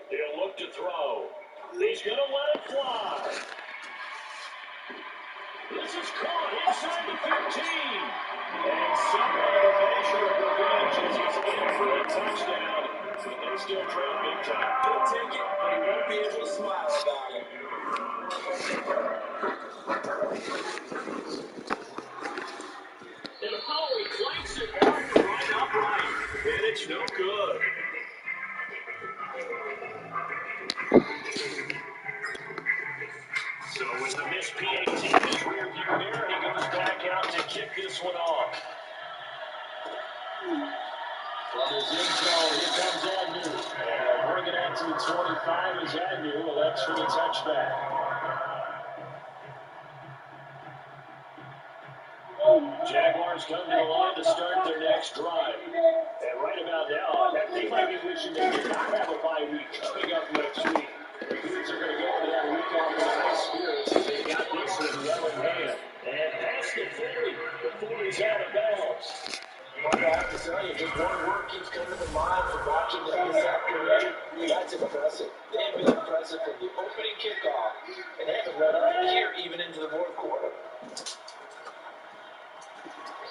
He'll look to throw. He's going to let it fly. This is caught inside the 15. And somewhat of a measure of revenge as he's in for the touchdown. But they still trail big time. He'll take it, but he won't be able to smile about it. And Howie flanks it hard to right upright. And it's no good. So with the missed PAT in his rearview mirror, he goes back out to kick this one off. From his end zone, here comes Agnew. And bringing out to the 25 is Agnew. Elects for the touchback. Jaguars come to the line to start their next drive. And right about now, they might be wishing they did not have a bye week coming up next week. The Cougars are going to go into that week off with high spirits. They got this one well in hand. And past the 40. The 40's out of bounds. But I have to tell you, just one word keeps coming to mind for watching them this afternoon. That's impressive. They have been impressive from the opening kickoff, and they haven't let up here even into the fourth quarter.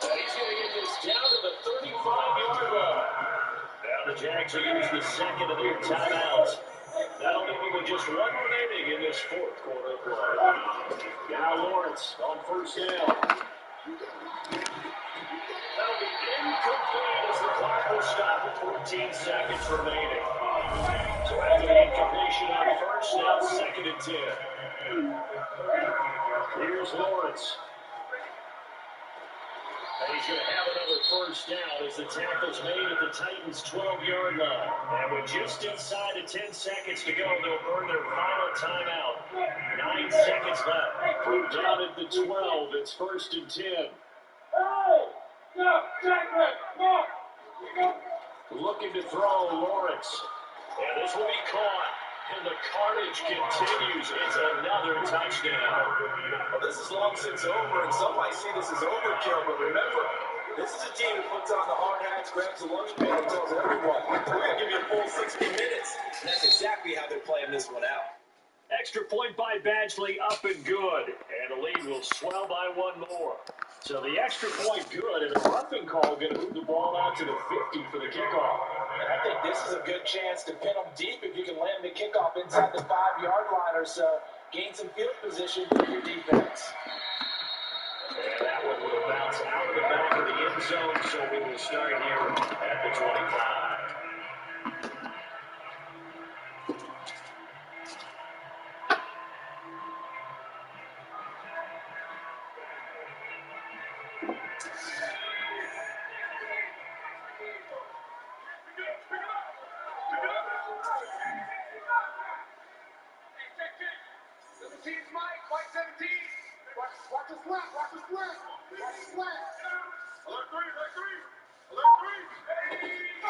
And he's going to get this down to the 35-yard line. Now the Jags will use the second of their timeouts. That'll leave them with just one remaining in this fourth quarter of play. Now Lawrence on first down. That'll be incomplete as the clock will stop with 14 seconds remaining. So after the incompletion on first, now second and 10. Here's Lawrence. And he's going to have another first down as the tackle's made at the Titans' 12-yard line. And with just inside of 10 seconds to go, they'll burn their final timeout. 9 seconds left. From down at the 12, it's first and 10. Looking to throw Lawrence. And this will be caught. And the carnage continues. It's another touchdown. Well, this is long since over, and some might say this is overkill, but remember, this is a team that puts on the hard hats, grabs the lunch pail, and tells everyone, we're going to give you a full 60 minutes. And that's exactly how they're playing this one out. Extra point by Badgley, up and good. And the lead will swell by one more. So the extra point good, and a roughing call going to move the ball out to the 50 for the kickoff. And I think this is a good chance to pin them deep if you can land the kickoff inside the 5-yard line or so. Gain some field position for your defense. And that one will bounce out of the back of the end zone, so we will start here at the 25.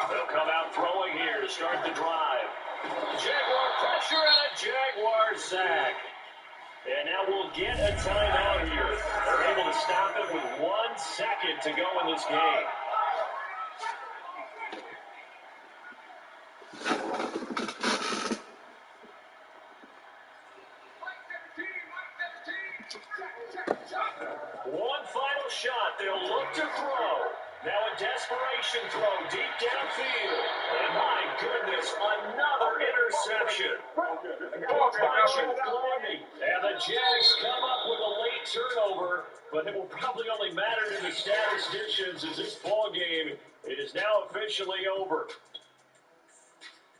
They'll come out throwing here to start the drive. Jaguar pressure and a Jaguar sack. And now we'll get a timeout here. They're able to stop it with 1 second to go in this game. One final shot. They'll look to throw. Now a desperation throw deep downfield. And my goodness, another interception. And the Jags come up with a late turnover, but it will probably only matter to the statisticians as this ball game is now officially over.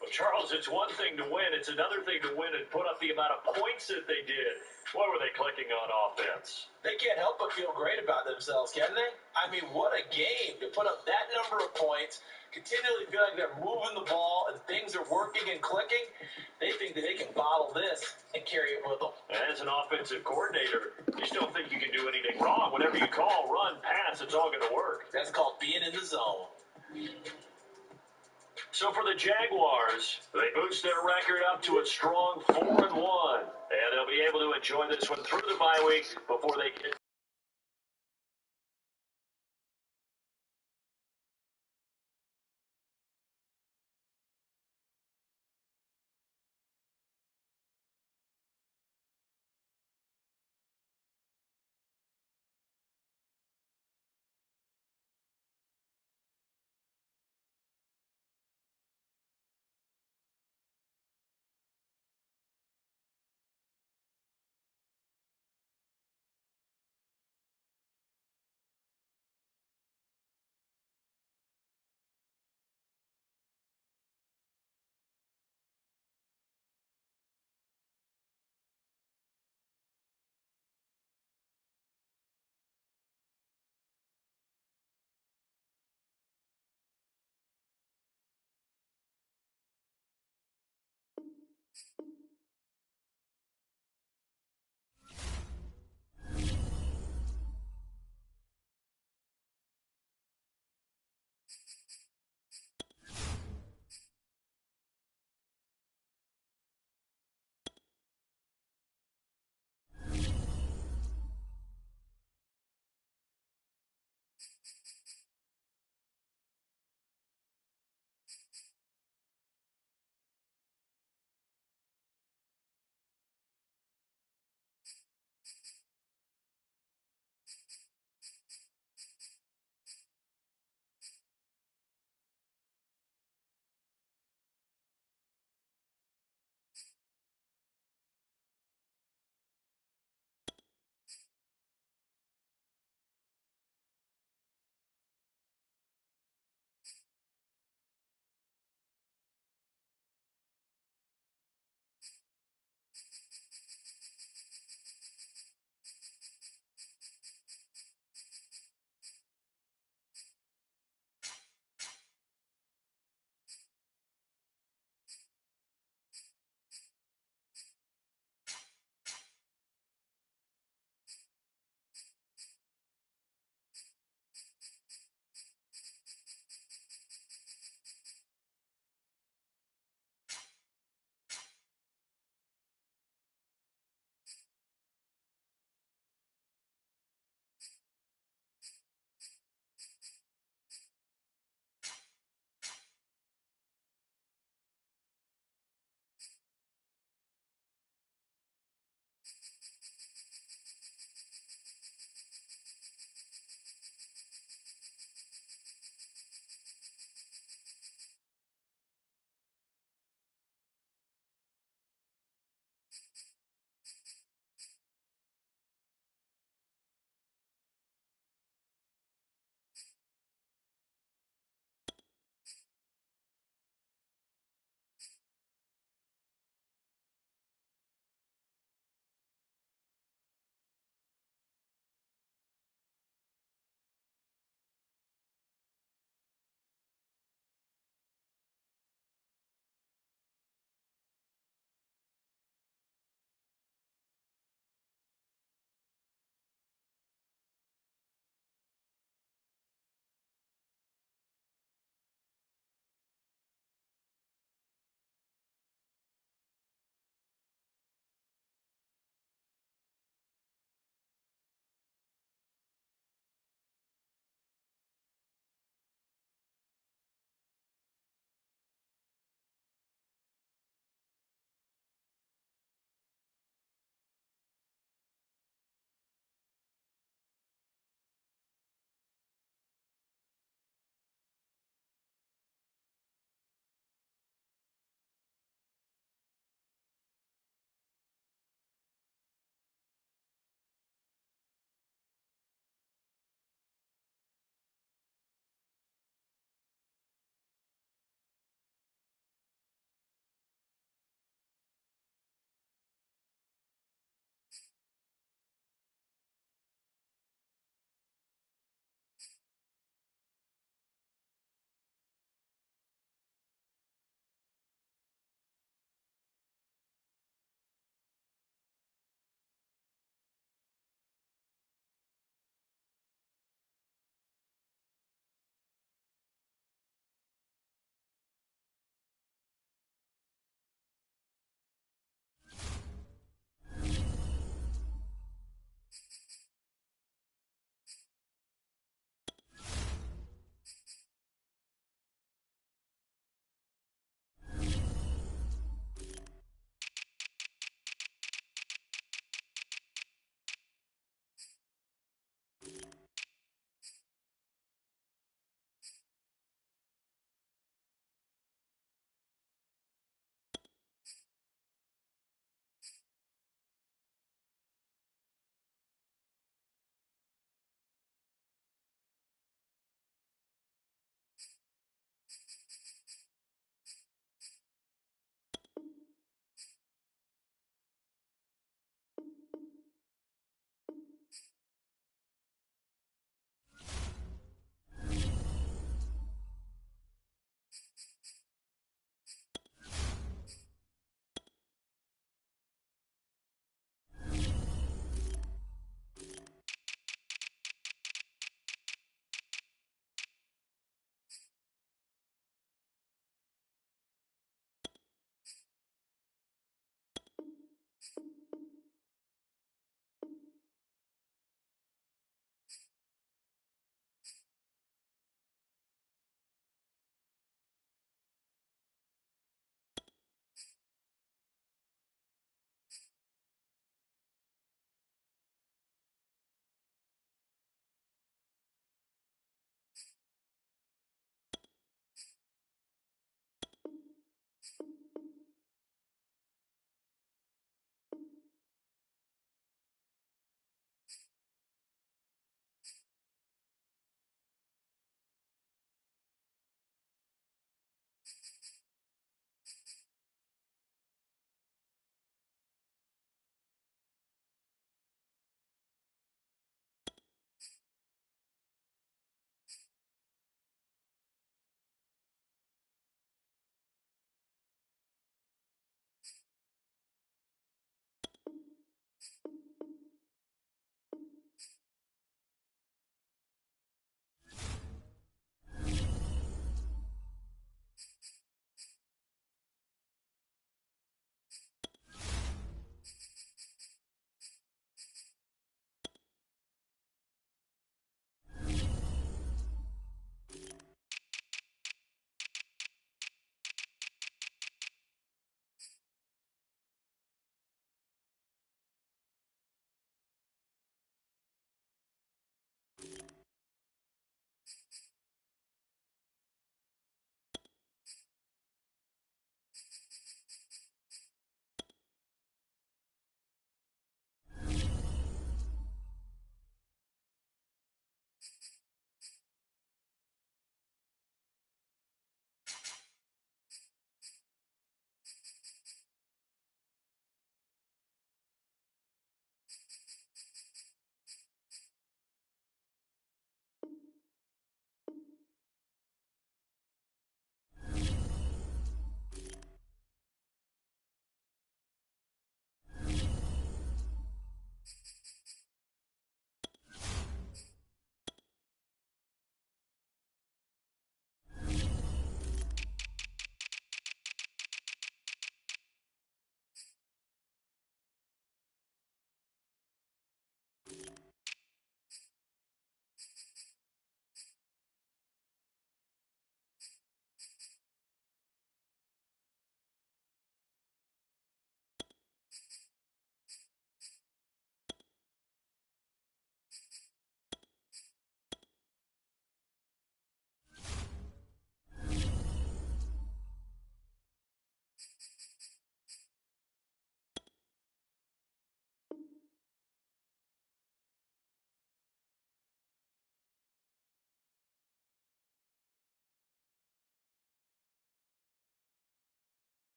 Well, Charles, it's one thing to win. It's another thing to win and put up the amount of points that they did. What were they clicking on offense? They can't help but feel great about themselves, can they? I mean, what a game to put up that number of points, continually feel like they're moving the ball and things are working and clicking. They think that they can bottle this and carry it with them. As an offensive coordinator, you just don't think you can do anything wrong. Whatever you call, run, pass, it's all going to work. That's called being in the zone. So for the Jaguars, they boost their record up to a strong 4-1. And they'll be able to enjoy this one through the bye week before they get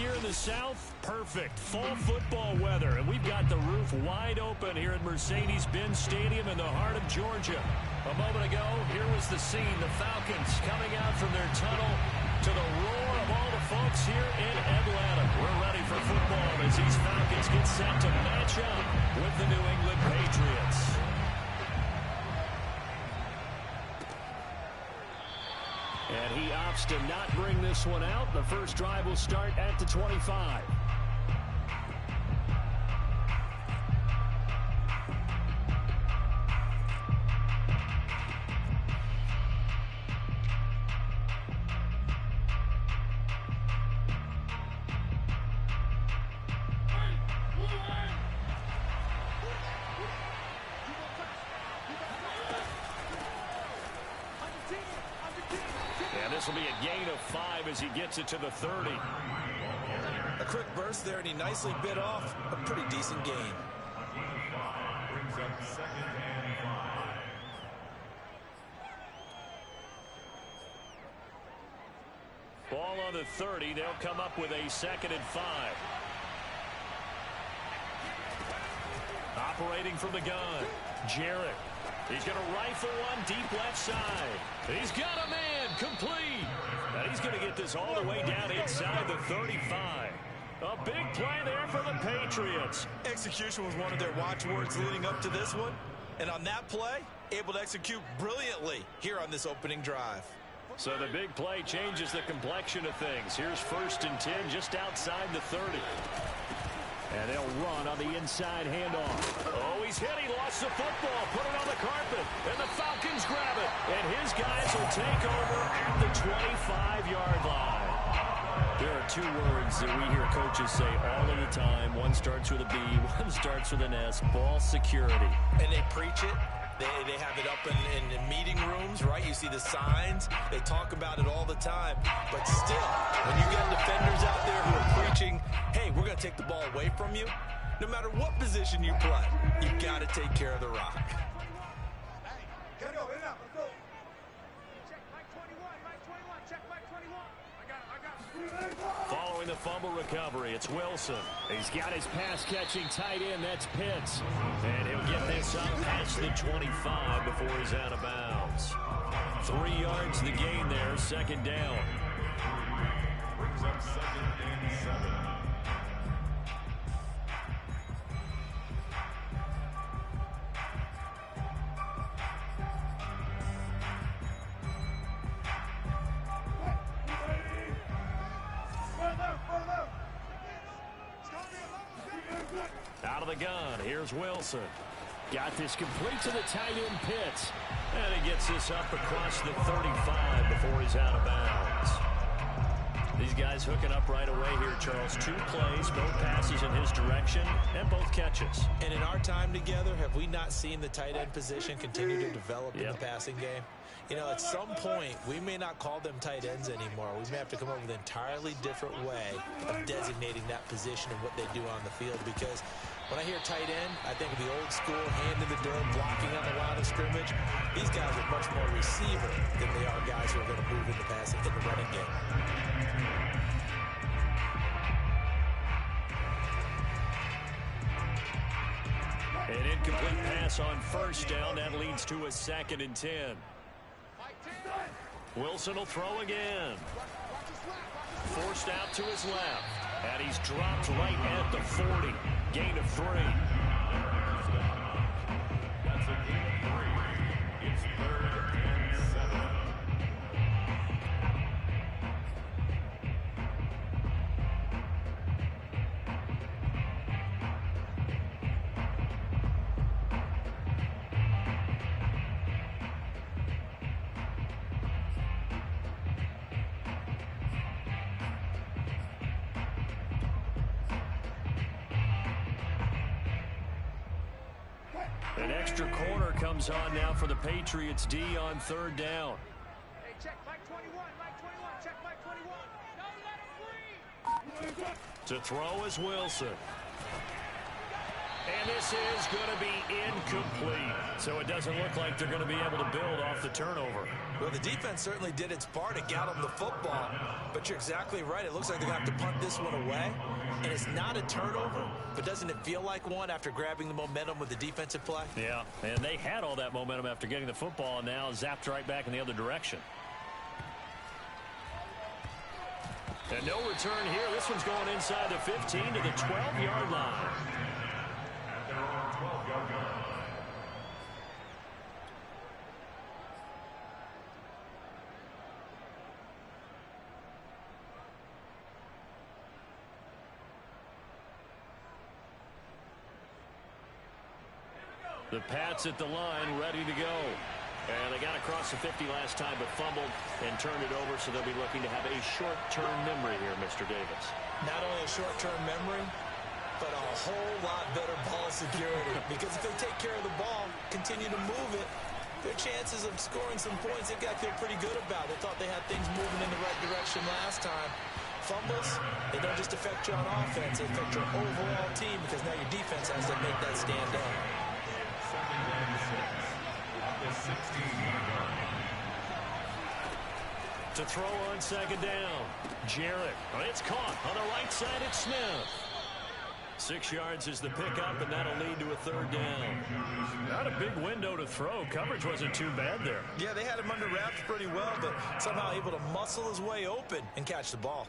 year in the South? Perfect. Fall football weather. And we've got the roof wide open here at Mercedes-Benz Stadium in the heart of Georgia. A moment ago, here was the scene. The Falcons coming out from their tunnel to the roar of all the folks here in Atlanta. We're ready for football as these Falcons get set to match up with the New England Patriots. And he opts to not bring this one out. The first drive will start at the 25. This will be a gain of 5 as he gets it to the 30. A quick burst there, and he nicely bit off a pretty decent gain. Brings up 2nd and 5. Ball on the 30. They'll come up with a 2nd and 5. Operating from the gun, Jarrett. He's going to rifle one deep left side. He's got a man complete. And he's going to get this all the way down inside the 35. A big play there for the Patriots. Execution was one of their watchwords leading up to this one. And on that play, able to execute brilliantly here on this opening drive. So the big play changes the complexion of things. Here's 1st and 10 just outside the 30. And they'll run on the inside handoff. Oh, he's hit. He lost the football. Put it on the carpet. And the Falcons grab it. And his guys will take over at the 25-yard line. There are 2 words that we hear coaches say all of the time. One starts with a B, one starts with an S. Ball security. And they preach it. They have it up in meeting rooms, right? You see the signs. They talk about it all the time. But still, when you got defenders out there who are preaching, hey, we're going to take the ball away from you, no matter what position you play, you've got to take care of the rock. Following the fumble recovery, it's Wilson. He's got his pass-catching tight end. That's Pitts. And he'll get this up past the 25 before he's out of bounds. 3 yards the gain there, 2nd down. Brings up 2nd and 7. Out of the gun, here's Wilson. Got this complete to the tight end Pitts. And he gets this up across the 35 before he's out of bounds. These guys hooking up right away here, Charles. 2 plays, both passes in his direction, and both catches. And in our time together, have we not seen the tight end position continue to develop in the passing game? You know, at some point, we may not call them tight ends anymore. We may have to come up with an entirely different way of designating that position and what they do on the field. Because when I hear tight end, I think of the old school, hand in the dirt, blocking on the line of scrimmage. These guys are much more receiver than they are guys who are going to move in the passing, in the running game. An incomplete pass on 1st down. That leads to a 2nd and 10. Wilson will throw again. Forced out to his left. And he's dropped right at the 40. Gain of 3. That's a gain of 3. It's 3rd and 7. An extra corner comes on now for the Patriots D on 3rd down. Hey, check Mike 21, Mike 21, check Mike 21. Don't let him breathe. To throw is Wilson. And this is going to be incomplete. So it doesn't look like they're going to be able to build off the turnover. Well, the defense certainly did its part to get them the football. But you're exactly right. It looks like they're going to have to punt this one away. And it's not a turnover, but doesn't it feel like one after grabbing the momentum with the defensive play? Yeah, and they had all that momentum after getting the football and now zapped right back in the other direction. And no return here. This one's going inside the 15 to the 12-yard line. And they're on 12-yard line. The Pats at the line, ready to go. And they got across the 50 last time, but fumbled and turned it over, so they'll be looking to have a short-term memory here, Mr. Davis. Not only a short-term memory, but a whole lot better ball security. Because if they take care of the ball, continue to move it, their chances of scoring some points, they've got to feel pretty good about. They thought they had things moving in the right direction last time. Fumbles, they don't just affect you on offense, they affect your overall team because now your defense has to make that stand up. To throw on second down, Jarrett. It's caught on the right side. It's Smith. 6 yards is the pickup, and that'll lead to a third down. Not a big window to throw. Coverage wasn't too bad there. Yeah, they had him under wraps pretty well, but somehow able to muscle his way open and catch the ball.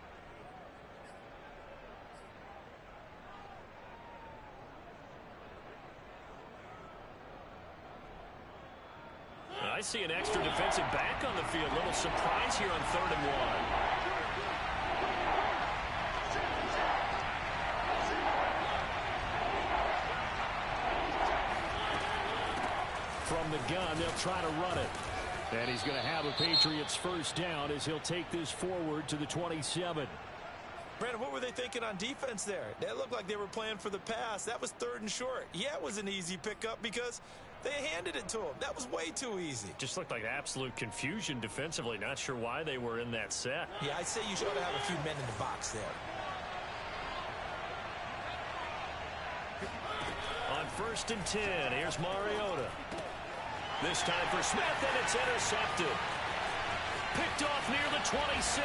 I see an extra defensive back on the field. Little surprise here on 3rd and 1. From the gun, they'll try to run it. And he's going to have a Patriots first down as he'll take this forward to the 27. Brandon, what were they thinking on defense there? They looked like they were playing for the pass. That was 3rd and short. Yeah, it was an easy pickup because they handed it to him. That was way too easy. Just looked like absolute confusion defensively. Not sure why they were in that set. Yeah, I'd say you should have a few men in the box there. On 1st and 10, here's Mariota. This time for Smith, and it's intercepted. Picked off near the 26.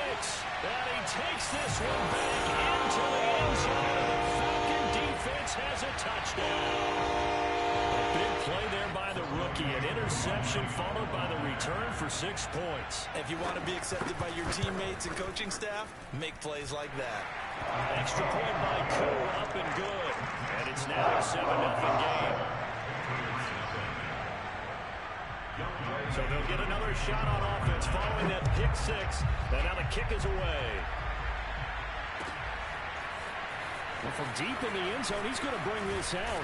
And he takes this one back into the end zone. The Falcon defense has a touchdown. A big play there by the rookie. An interception followed by the return for 6 points. If you want to be accepted by your teammates and coaching staff, make plays like that. Extra point by Koo, up and good. And it's now a 7-0 game. So they'll get another shot on offense following that pick 6. And now the kick is away. Well, from deep in the end zone, he's going to bring this out.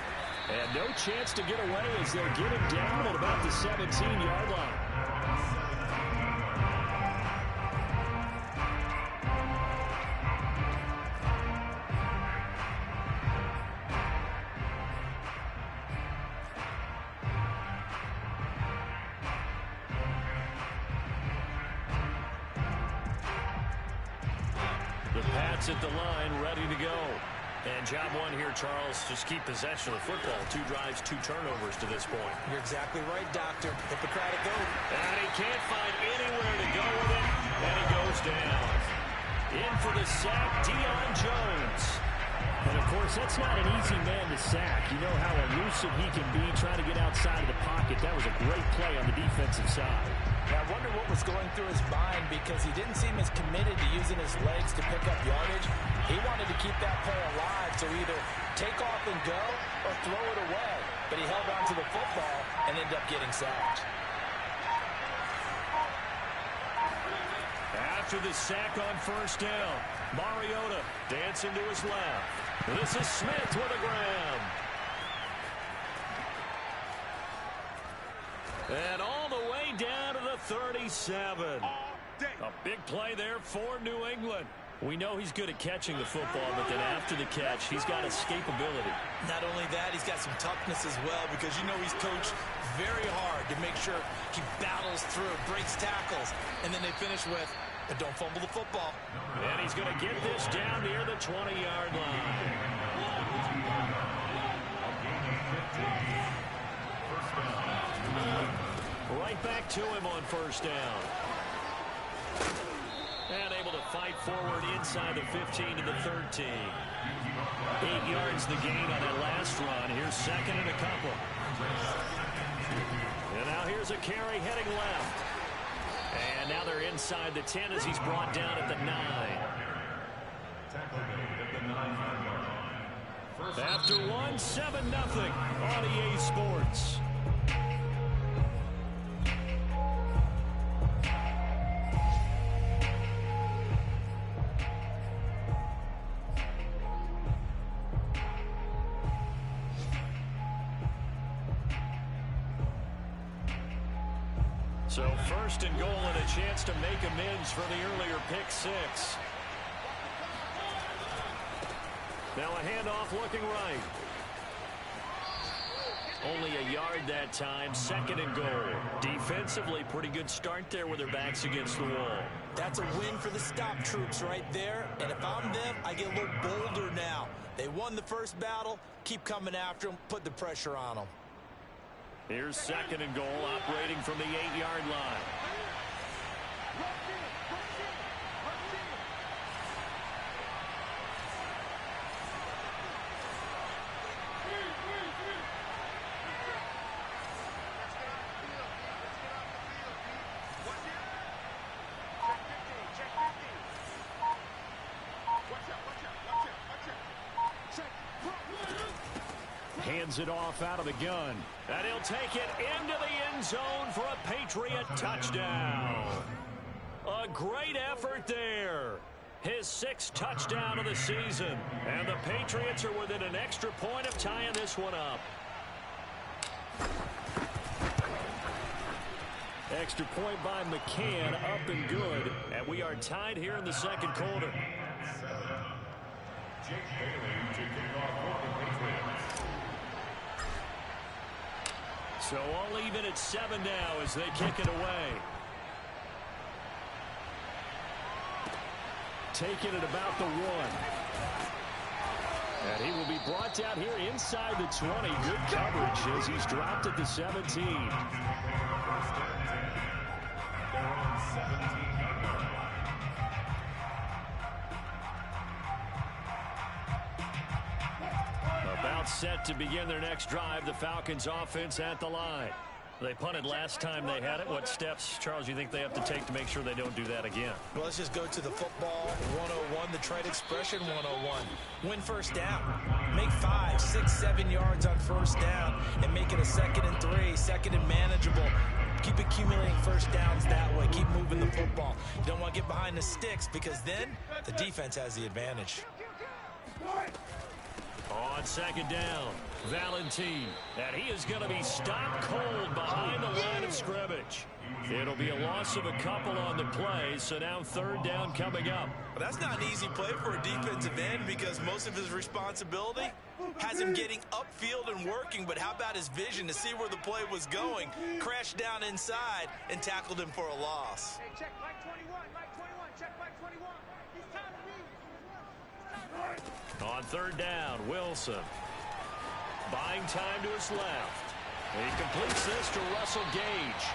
And no chance to get away as they'll get him down at about the 17-yard line. The Pats at the line, ready to go. And job one here, Charles, just keep possession of the football. 2 drives, 2 turnovers to this point. You're exactly right, Doctor. Hippocratic oath. And he can't find anywhere to go with it. And he goes down. In for the sack, Deion Jones. And, of course, that's not an easy man to sack. You know how elusive he can be trying to get outside of the pocket. That was a great play on the defensive side. Now, I wonder what was going through his mind because he didn't seem as committed to using his legs to pick up yardage. He wanted to keep that play alive to either take off and go or throw it away. But he held on to the football and ended up getting sacked. After the sack on 1st down, Mariota dancing to his left. This is Smith with a grab. And all the way down to the 37. A big play there for New England. We know he's good at catching the football, but then after the catch, he's got escapability. Not only that, he's got some toughness as well because you know he's coached very hard to make sure he battles through, breaks tackles, and then they finish with, but don't fumble the football. And he's going to get this down near the 20-yard line. Right back to him on first down. And able to fight forward inside the 15 to the 13. 8 yards the gain on that last run. Here's second and a couple. And now here's a carry heading left. And now they're inside the 10 as he's brought down at the 9. After one, 7-0 on EA Sports. So first and goal and a chance to make amends for the earlier pick six. Now a handoff looking right. Only a yard that time, second and goal. Defensively, pretty good start there with their backs against the wall. That's a win for the stop troops right there. And if I'm them, I get a little bolder now. They won the first battle. Keep coming after them. Put the pressure on them. Here's second and goal, operating from the 8-yard line. Hands it off out of the gun. And he'll take it into the end zone for a Patriot touchdown. A great effort there. His 6th touchdown of the season. And the Patriots are within an extra point of tying this one up. Extra point by McCann, up and good. And we are tied here in the second quarter. Jake Bailey to kick off for the Patriots. So all even at 7 now as they kick it away. Taking it about the 1. And he will be brought down here inside the 20. Good coverage as he's dropped at the 17. About set to begin their next drive. The Falcons offense at the line. They punted last time they had it. What steps, Charles, you think they have to take to make sure they don't do that again? Well, let's just go to the football 101, the trade expression 101. Win first down. Make 5, 6, 7 yards on first down and make it a 2nd and 3, 2nd and manageable. Keep accumulating first downs that way. Keep moving the football. You don't want to get behind the sticks because then the defense has the advantage. On second down, Valentine. And he is going to be stopped cold behind the line of scrimmage. It'll be a loss of a couple on the play, so now third down coming up. Well, that's not an easy play for a defensive end because most of his responsibility has him getting upfield and working, but how about his vision to see where the play was going? Crashed down inside and tackled him for a loss. Hey, check Mike 21, Mike 21, check Mike 21. He's time to leave. On third down, Wilson. Buying time to his left. He completes this to Russell Gage.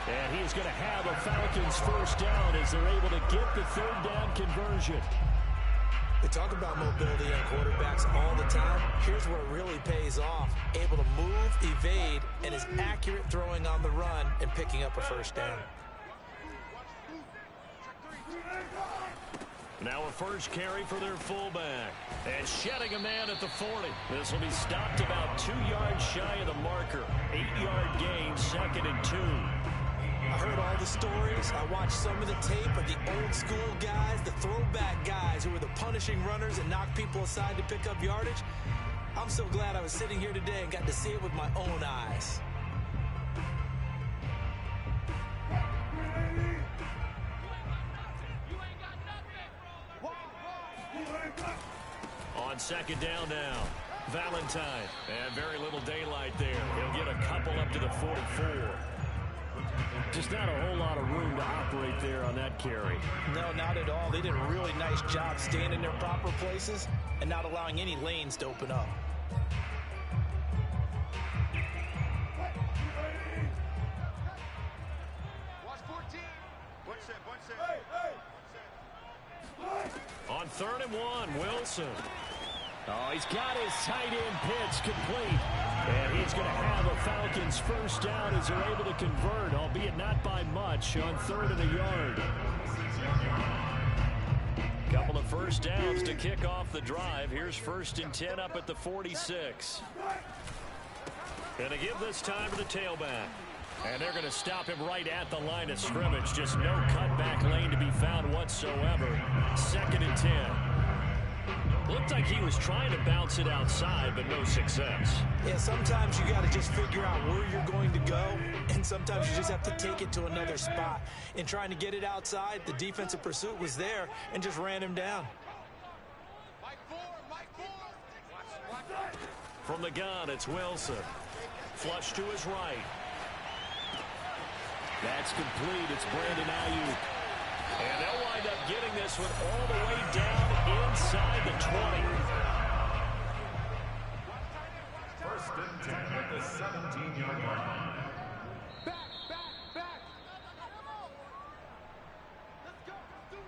And he's going to have a Falcons first down as they're able to get the third down conversion. They talk about mobility on quarterbacks all the time. Here's where it really pays off. Able to move, evade, and is accurate throwing on the run and picking up a first down. Now a first carry for their fullback. And shedding a man at the 40. This will be stopped about 2 yards shy of the marker. 8-yard gain, 2nd and 2. I heard all the stories. I watched some of the tape of the old school guys, the throwback guys who were the punishing runners and knocked people aside to pick up yardage. I'm so glad I was sitting here today and got to see it with my own eyes. On second down now, Valentine. And very little daylight there. He'll get a couple up to the 44. Just not a whole lot of room to operate there on that carry. No, not at all. They did a really nice job staying in their proper places and not allowing any lanes to open up. 3rd and 1, Wilson. Oh, he's got his tight end pitch complete. And he's going to have a Falcons first down as they're able to convert, albeit not by much, on 3rd and a yard. Couple of first downs to kick off the drive. Here's 1st and 10 up at the 46. Going to give this time to the tailback. And they're going to stop him right at the line of scrimmage. Just no cutback lane to be found whatsoever. 2nd and 10. Looked like he was trying to bounce it outside, but no success. Yeah, sometimes you got to just figure out where you're going to go, and sometimes you just have to take it to another spot. In trying to get it outside, the defensive pursuit was there and just ran him down. From the gun, it's Wilson. Flush to his right. That's complete. It's Brandon Ayuk. And they'll wind up getting this one all the way down inside the 20. 1st and 10 at the 17-yard line. Back. Let's go. Let's do it.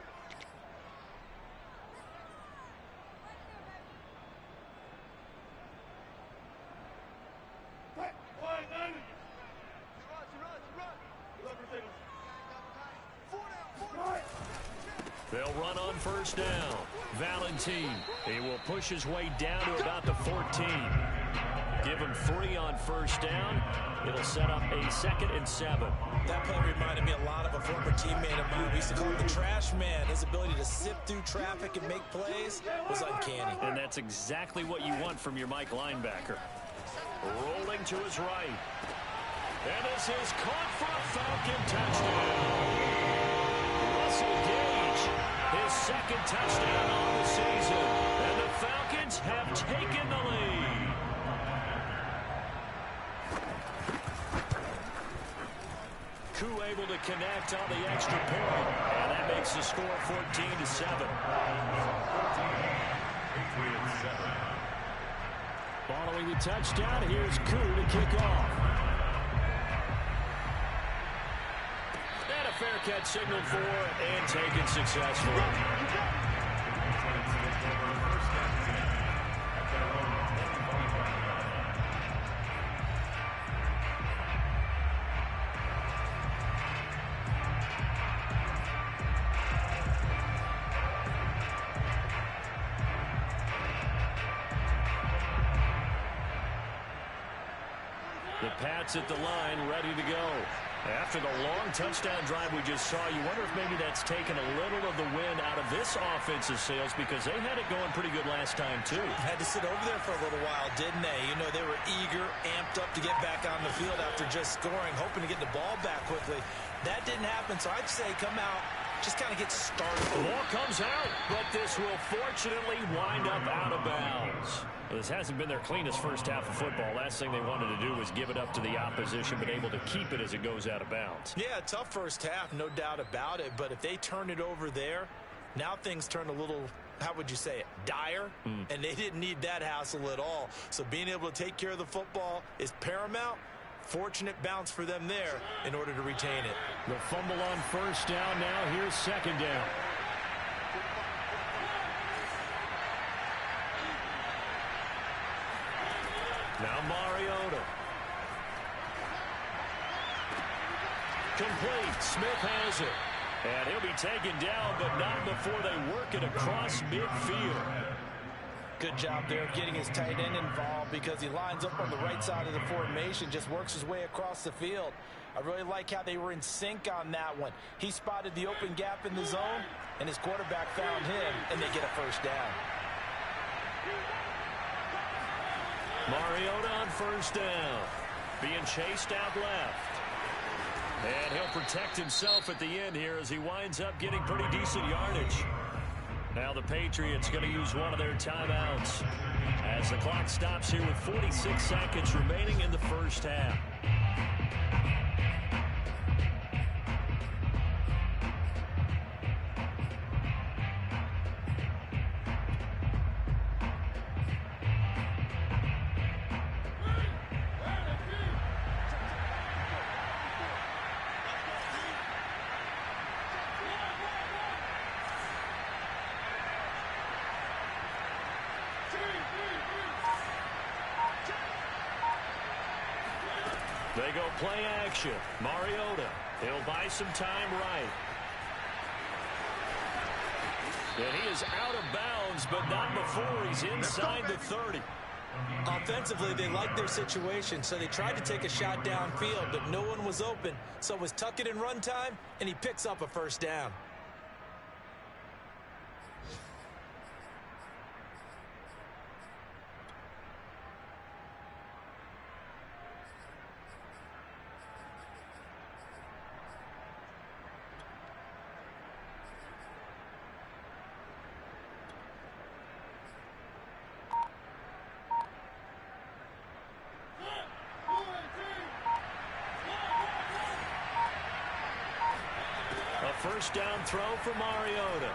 They'll run on 1st down. Valentine. He will push his way down to about the 14. Give him 3 on 1st down. It'll set up a 2nd and 7. That play reminded me a lot of a former teammate of mine. We used to call him the trash man. His ability to sift through traffic and make plays was uncanny. And that's exactly what you want from your Mike linebacker. Rolling to his right. And this is caught for a Falcon touchdown. Russell Gage, his 2nd touchdown on the season. And the Falcons have taken the lead. Koo able to connect on the extra point. And that makes the score 14-7. Following the touchdown, here's Koo to kick off. And a fair catch signaled for and taken successfully. The Pats at the line, ready to go. After the long touchdown drive we just saw, you wonder if maybe that's taken a little of the wind out of this offensive sails, because they had it going pretty good last time, too. Had to sit over there for a little while, didn't they? You know, they were eager, amped up to get back on the field after just scoring, hoping to get the ball back quickly. That didn't happen, so I'd say come out, just kind of get started. The ball comes out, but this will fortunately wind up out of bounds. Well, this hasn't been their cleanest first half of football. Last thing they wanted to do was give it up to the opposition, but able to keep it as it goes out of bounds. Yeah, tough first half, no doubt about it. But if they turn it over there, now things turn a little, how would you say it, dire? And they didn't need that hassle at all. So being able to take care of the football is paramount. Fortunate bounce for them there in order to retain it. The fumble on 1st down now. Here's 2nd down. Now Mariota. Complete. Smith has it. And he'll be taken down, but not before they work it across midfield. Good job there of getting his tight end involved, because he lines up on the right side of the formation, just works his way across the field. I really like how they were in sync on that one. He spotted the open gap in the zone, and his quarterback found him, and they get a 1st down. Mariota on 1st down. Being chased out left. And he'll protect himself at the end here as he winds up getting pretty decent yardage. Now the Patriots going to use one of their timeouts as the clock stops here with 46 seconds remaining in the first half. They go play action. Mariota. He'll buy some time right. And he is out of bounds, but not before he's inside the 30. Offensively, they liked their situation, so they tried to take a shot downfield, but no one was open. So it was tuck it in run time, and he picks up a first down. First down throw for Mariota.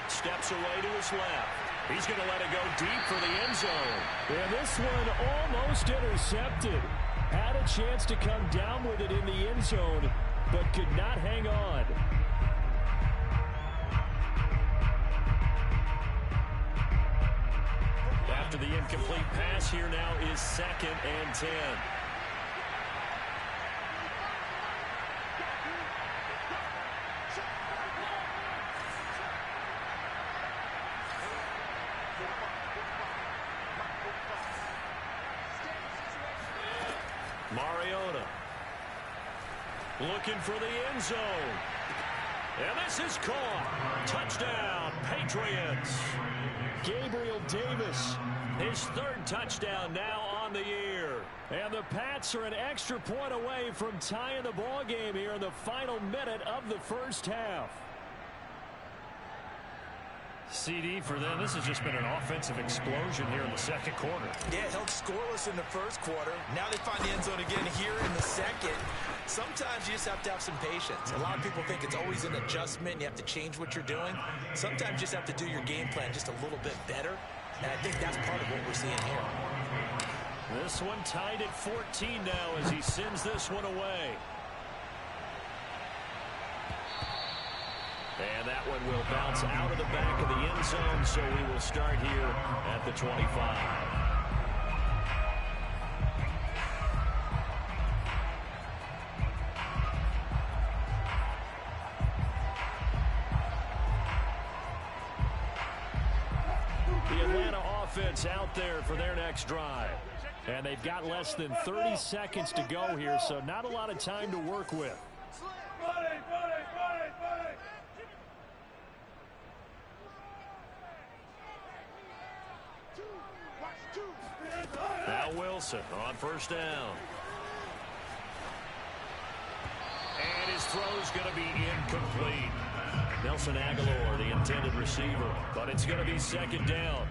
Steps away to his left. He's going to let it go deep for the end zone. And this one almost intercepted. Had a chance to come down with it in the end zone, but could not hang on. After the incomplete pass, here now is 2nd and 10. Mariota looking for the end zone. And this is caught. Touchdown, Patriots. Gabriel Davis. His 3rd touchdown now on the year. And the Pats are an extra point away from tying the ball game here in the final minute of the first half. CD for them, this has just been an offensive explosion here in the second quarter. Yeah, held scoreless in the first quarter. Now they find the end zone again here in the second. Sometimes you just have to have some patience. A lot of people think it's always an adjustment. You have to change what you're doing. Sometimes you just have to do your game plan just a little bit better. And I think that's part of what we're seeing here. This one tied at 14 now as he sends this one away. And that one will bounce out of the back of the end zone, so we will start here at the 25. The Atlanta offense out there for their next drive. And they've got less than 30 seconds to go here, so not a lot of time to work with. Now Wilson on first down. And his throw's going to be incomplete. Nelson Aguilar, the intended receiver, but it's going to be 2nd down.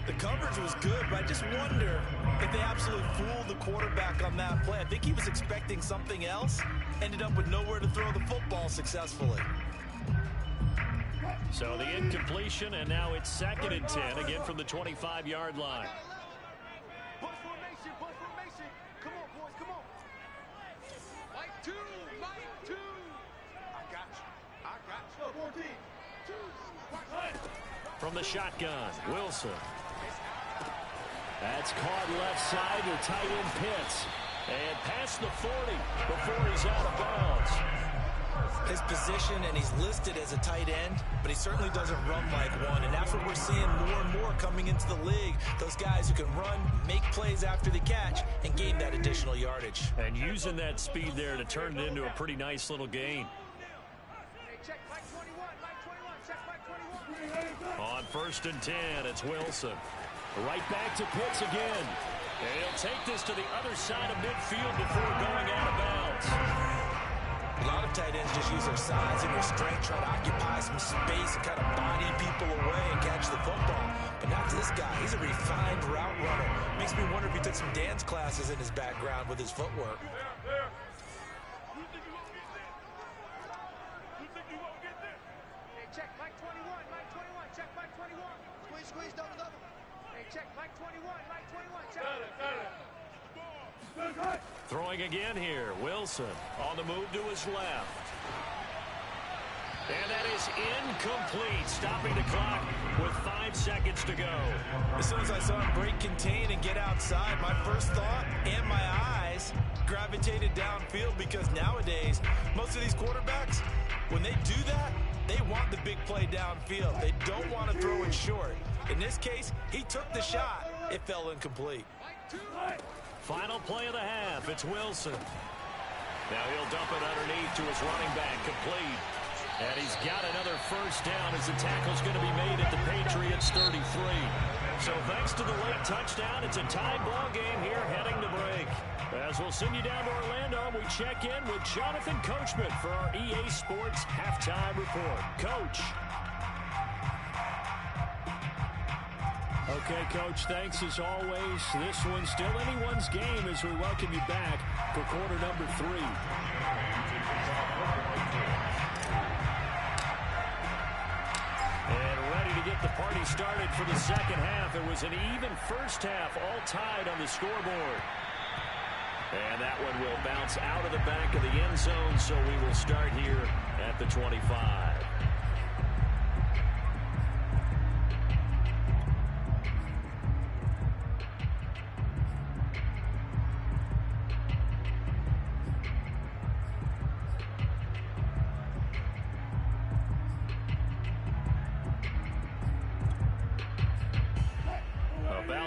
The coverage was good, but I just wonder if they absolutely fooled the quarterback on that play. I think he was expecting something else. Ended up with nowhere to throw the football successfully. So the incompletion, and now it's 2nd and 10, again from the 25-yard line. Bus formation, bus formation. Come on, boys, come on. Mike 2, Mike 2. I got you. 14. 2. From the shotgun, Wilson. That's caught left side to tight end Pitts. And past the 40 before he's out of bounds. His position, and he's listed as a tight end, but he certainly doesn't run like one, and that's what we're seeing more and more coming into the league. Those guys who can run, make plays after the catch, and gain that additional yardage. And using that speed there to turn it into a pretty nice little gain. Hey, check Mike 21, Mike 21, check Mike 21. On 1st and 10, it's Wilson. Right back to Pitts again. And he'll take this to the other side of midfield before going out of bounds. A lot of tight ends just use their size and their strength, try to occupy some space and kind of body people away and catch the football. But not this guy. He's a refined route runner. Makes me wonder if he took some dance classes in his background with his footwork. Hey, check Mike 21, Mike 21, check Mike 21. Squeeze, double. Hey, check Mike 21, Mike 21, check. Throwing again here, Wilson on the move to his left. And that is incomplete, stopping the clock with 5 seconds to go. As soon as I saw him break contain and get outside, my first thought and my eyes gravitated downfield, because nowadays, most of these quarterbacks, when they do that, they want the big play downfield. They don't want to throw it short. In this case, he took the shot. It fell incomplete. Final play of the half. It's Wilson. Now he'll dump it underneath to his running back, complete. And he's got another first down as the tackle's going to be made at the Patriots 33. So thanks to the late touchdown, it's a tie ball game here heading to break. As we'll send you down to Orlando, we check in with Jonathan Coachman for our EA Sports Halftime Report. Coach. Okay, Coach, thanks as always. This one's still anyone's game as we welcome you back for quarter number 3. And ready to get the party started for the second half. It was an even first half, all tied on the scoreboard. And that one will bounce out of the back of the end zone, so we will start here at the 25.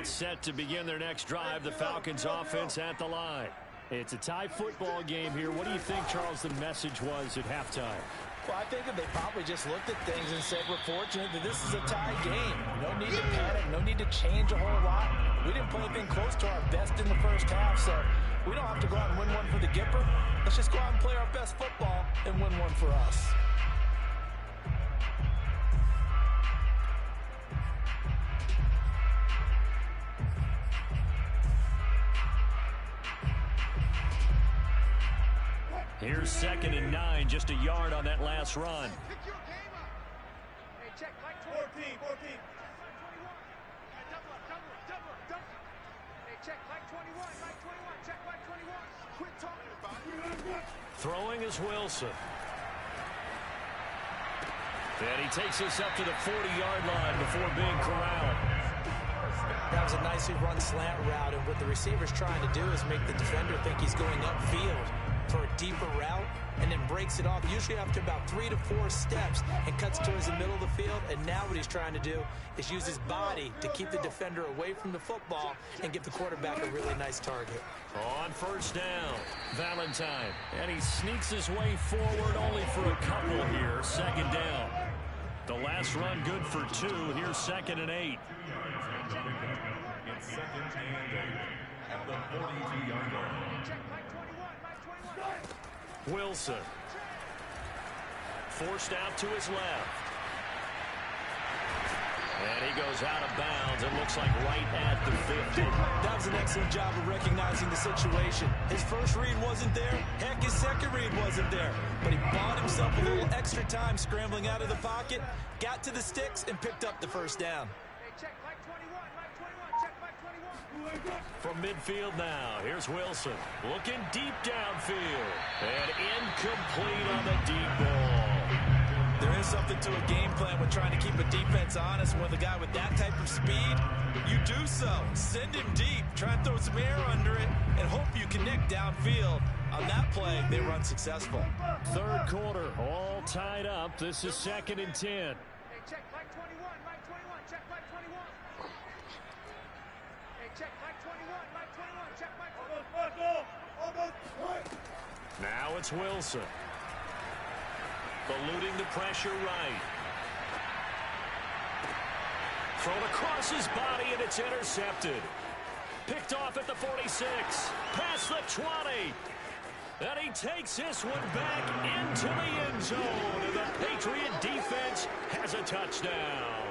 Set to begin their next drive, the Falcons offense at the line. It's a tie football game here. What do you think, Charles, the message was at halftime? Well, I think that they probably just looked at things and said, we're fortunate that this is a tie game. No need to panic, no need to change a whole lot. We didn't play anything close to our best in the first half, so we don't have to go out and win one for the Gipper. Let's just go out and play our best football and win one for us. Here's 2nd and 9, just a yard on that last run. Pick your game up. Hey, check, Mike 14. 21. Double up. Hey, check, Mike 21. Mike 21. Check, Mike 21. Quit talking about it. Throwing is Wilson. And he takes us up to the 40-yard line before being corralled. That was a nicely run slant route, and what the receiver's trying to do is make the defender think he's going upfield for a deeper route, and then breaks it off, usually after about 3 to 4 steps, and cuts towards the middle of the field. And now what he's trying to do is use his body to keep the defender away from the football and give the quarterback a really nice target. On first down, Valentine. And he sneaks his way forward only for a couple here. 2nd down. The last run good for 2. Here's 2nd and 8. It's 2nd and 8 at the 42-yard line. Wilson. Forced out to his left. And he goes out of bounds. It looks like right at the 50. That was an excellent job of recognizing the situation. His first read wasn't there. Heck, his second read wasn't there. But he bought himself a little extra time scrambling out of the pocket, got to the sticks, and picked up the first down. From midfield now, here's Wilson. Looking deep downfield. And incomplete on the deep ball. There is something to a game plan with trying to keep a defense honest. And with a guy with that type of speed, you do so. Send him deep. Try and throw some air under it and hope you connect downfield. On that play, they run successful. 3rd quarter, all tied up. This is 2nd and 10. Hey, check, Mike 21. Mike 21. Check, Mike 21. Hey, check, Mike 21. Mike 21. Check, Mike 21. Now it's Wilson. Eluding the pressure right. Thrown across his body, and it's intercepted. Picked off at the 46. Past the 20. And he takes this one back into the end zone. And the Patriot defense has a touchdown.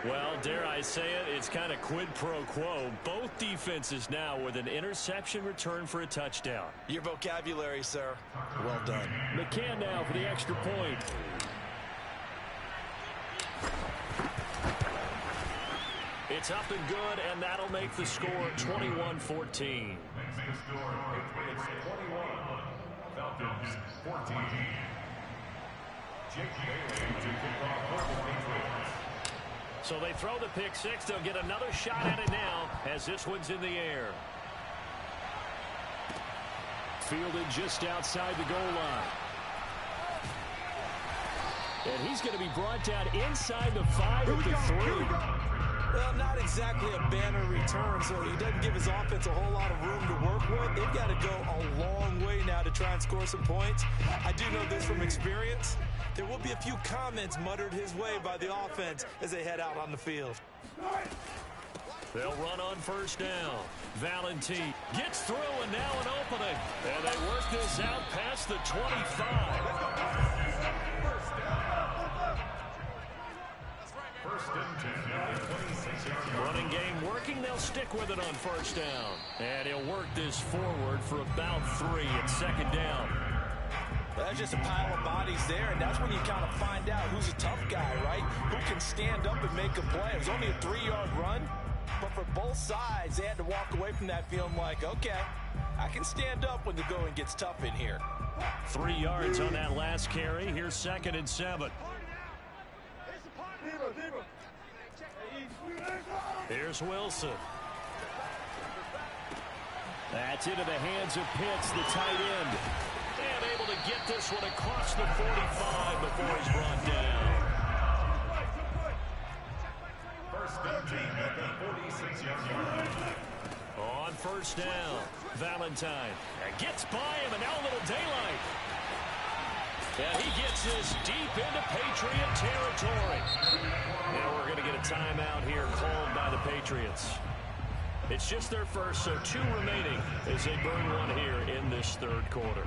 Well, dare I say it, it's kind of quid pro quo. Both defenses now with an interception return for a touchdown. Your vocabulary, sir. Well done. McCann now for the extra point. It's up and good, and that'll make the score 21-14. Makes the score Patriots 21, Falcons 14. So they throw the pick six. They'll get another shot at it now as this one's in the air. Fielded just outside the goal line. And he's going to be brought down inside the 5 at the 3. Well, not exactly a banner return, so he doesn't give his offense a whole lot of room to work with. They've got to go a long way now to try and score some points. I do know this from experience. There will be a few comments muttered his way by the offense as they head out on the field. They'll run on first down. Valentine gets through, and now an opening. And they work this out past the 25. Running game working. They'll stick with it on first down. And he'll work this forward for about 3 at second down. That's just a pile of bodies there, and that's when you kind of find out who's a tough guy, right? Who can stand up and make a play. It was only a 3-yard run, but for both sides, they had to walk away from that feeling like, okay, I can stand up when the going gets tough in here. 3 yards on that last carry. Here's 2nd and 7. Here's Wilson. That's into the hands of Pitts, the tight end. And able to get this one across the 45 before he's brought down. First and 10 at the 46-yard line. On first down, Valentine gets by him, and now a little daylight. And he gets this deep into Patriot territory. Now we're going to get a timeout here called by the Patriots. It's just their first, so 2 remaining as they burn one here in this third quarter.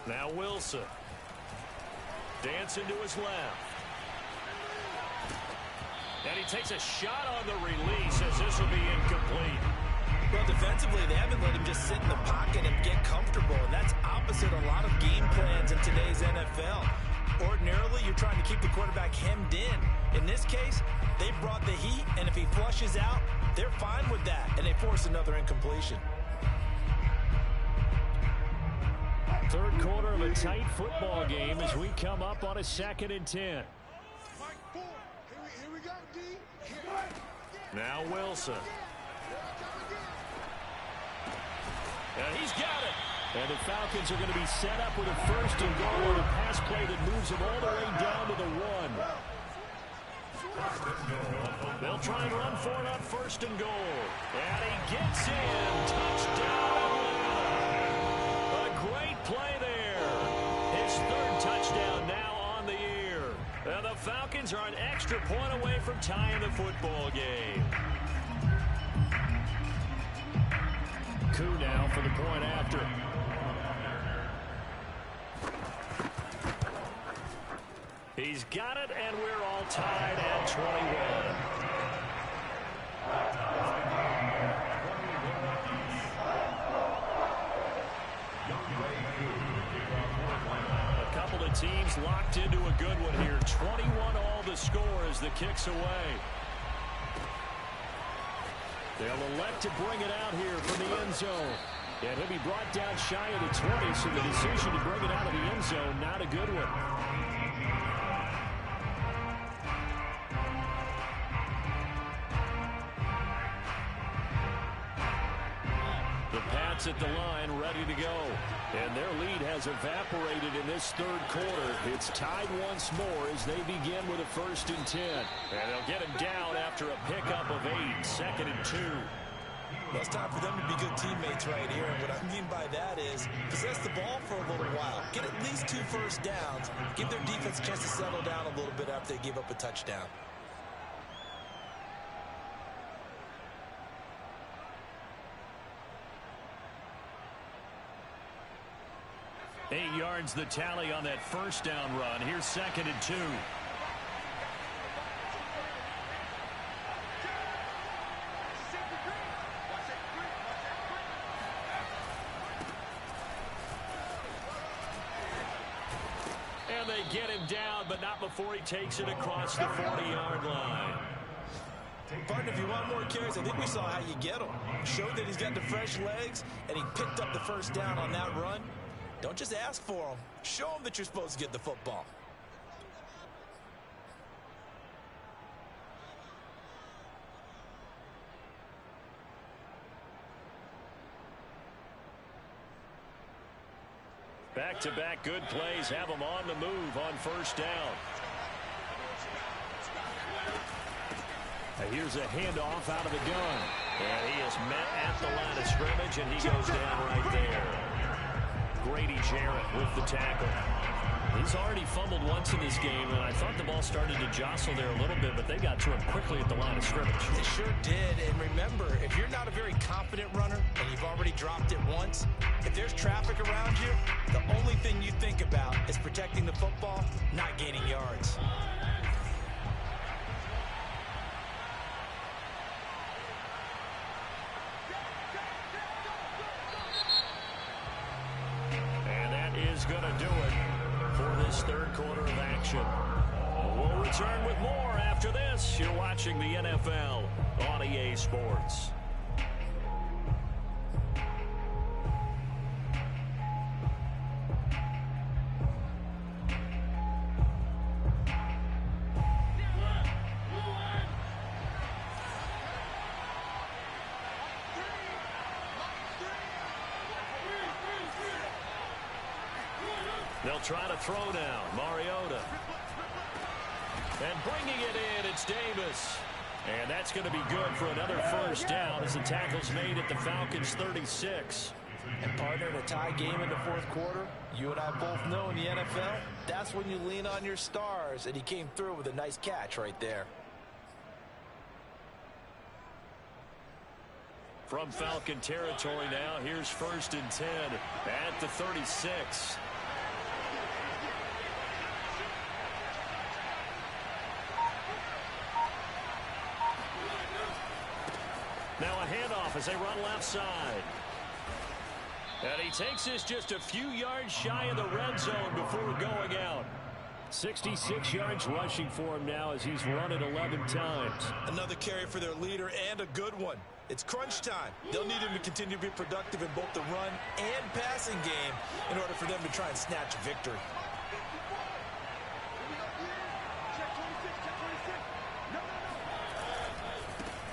Now Wilson. Dancing to his left. And he takes a shot on the release as this will be incomplete. Well, defensively, they haven't let him just sit in the pocket and get comfortable, and that's opposite a lot of game plans in today's NFL. Ordinarily, you're trying to keep the quarterback hemmed in. In this case, they brought the heat, and if he flushes out, they're fine with that, and they force another incompletion. Third quarter of a tight football game as we come up on a 2nd and 10. Now Wilson. And he's got it. And the Falcons are going to be set up with a 1st and goal on a pass play that moves them all the way down to the 1. They'll try and run for it on 1st and goal. And he gets in. Touchdown. A great play there. His 3rd touchdown now on the year. And the Falcons are an extra point away from tying the football game. Coup now for the point after. He's got it, and we're all tied at 21. A couple of teams locked into a good one here. 21 all the score as the kick's away. They'll elect to bring it out here from the end zone. And he'll be brought down shy of the 20, so the decision to bring it out of the end zone, not a good one. The Pats at the line, ready to go. And their lead has evaporated in this third quarter. It's tied once more as they begin with a 1st and 10. And they'll get him down after a pickup of 8, 2nd and 2. Well, it's time for them to be good teammates right here. And what I mean by that is possess the ball for a little while. Get at least 2 first downs. Give their defense a chance to settle down a little bit after they give up a touchdown. Eight yards the tally on that first down run. Here's 2nd and 2. They get him down, but not before he takes it across the 40-yard line. Partner, if you want more carries, I think we saw how you get them. Showed that he's got the fresh legs, and he picked up the first down on that run. Don't just ask for them. Show them that you're supposed to get the football. Back-to-back good plays have them on the move on first down. Here's a handoff out of the gun. And he is met at the line of scrimmage, and he goes down right there. Grady Jarrett with the tackle. He's already fumbled once in this game, and I thought the ball started to jostle there a little bit, but they got to him quickly at the line of scrimmage. They sure did. And remember, if you're not a very confident runner and you've already dropped it once, if there's traffic around you, the only thing you think about is protecting the football, not gaining yards. Is going to do it for this third quarter of action. We'll return with more after this. You're watching the NFL on EA Sports. They'll try to throw down. Mariota. And bringing it in, it's Davis. And that's going to be good for another first down as the tackle's made at the Falcons' 36. And partner, in a tie game in the fourth quarter, you and I both know in the NFL, that's when you lean on your stars. And he came through with a nice catch right there. From Falcon territory now, here's 1st and 10 at the 36. Now a handoff as they run left side. And he takes this just a few yards shy of the red zone before going out. 66 yards rushing for him now as he's run it 11 times. Another carry for their leader and a good one. It's crunch time. They'll need him to continue to be productive in both the run and passing game in order for them to try and snatch a victory.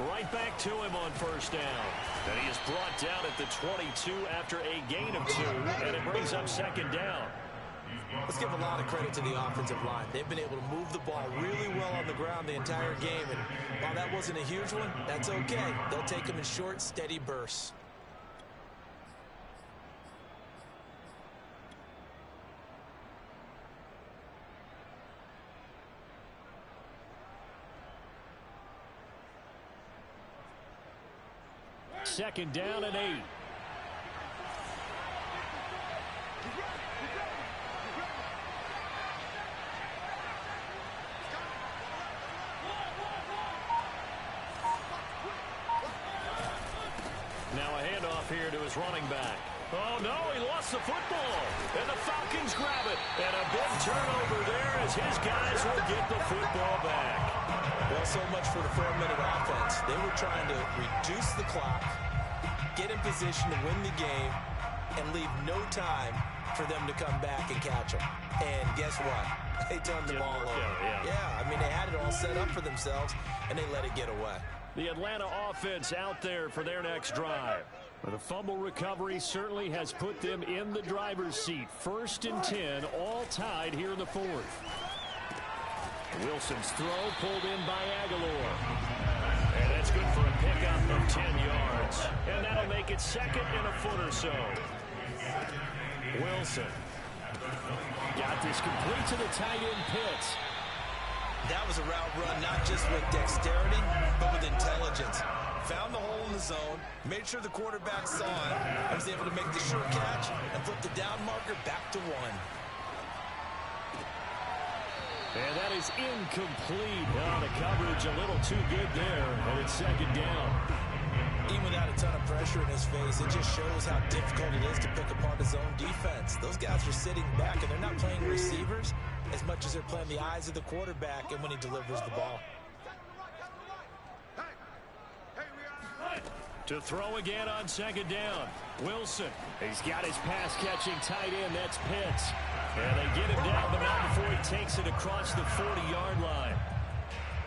Right back to him on first down. And he is brought down at the 22 after a gain of 2, and it brings up 2nd down. Let's give a lot of credit to the offensive line. They've been able to move the ball really well on the ground the entire game, and while that wasn't a huge one, that's okay. They'll take them in short, steady bursts. Second down and 8. Now a handoff here to his running back. Oh, no, he lost the football. And the Falcons grab it. And a big turnover there as his guys will get the football back. Well, so much for the 4-minute offense. They were trying to reduce the clock, get in position to win the game, and leave no time for them to come back and catch them. And guess what? They turned the ball over. Yeah, I mean, they had it all set up for themselves, and they let it get away. The Atlanta offense out there for their next drive. The fumble recovery certainly has put them in the driver's seat. 1st and 10, all tied here in the 4th. Wilson's throw pulled in by Aguilar. And that's good for a pickup of 10 yards. And that'll make it 2nd and a foot or so. Wilson. Got this complete to the tight end Pitts. That was a route run not just with dexterity, but with intelligence. Found the hole in the zone, made sure the quarterback saw it, and was able to make the sure catch and flip the down marker back to 1. And that is incomplete. Oh, the coverage a little too good there, and it's 2nd down. Even without a ton of pressure in his face, it just shows how difficult it is to pick apart his own defense. Those guys are sitting back, and they're not playing receivers as much as they're playing the eyes of the quarterback and when he delivers the ball. To throw again on second down. Wilson. He's got his pass-catching tight end. That's Pitts. And they get him down, but not before he takes it across the 40-yard line.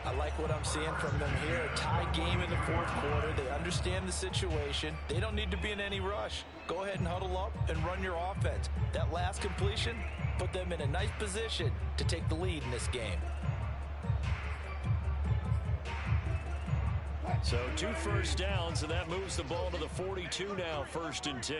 I like what I'm seeing from them here. A tie game in the fourth quarter. They understand the situation. They don't need to be in any rush. Go ahead and huddle up and run your offense. That last completion put them in a nice position to take the lead in this game. So 2 first downs, and that moves the ball to the 42 now, 1st and 10.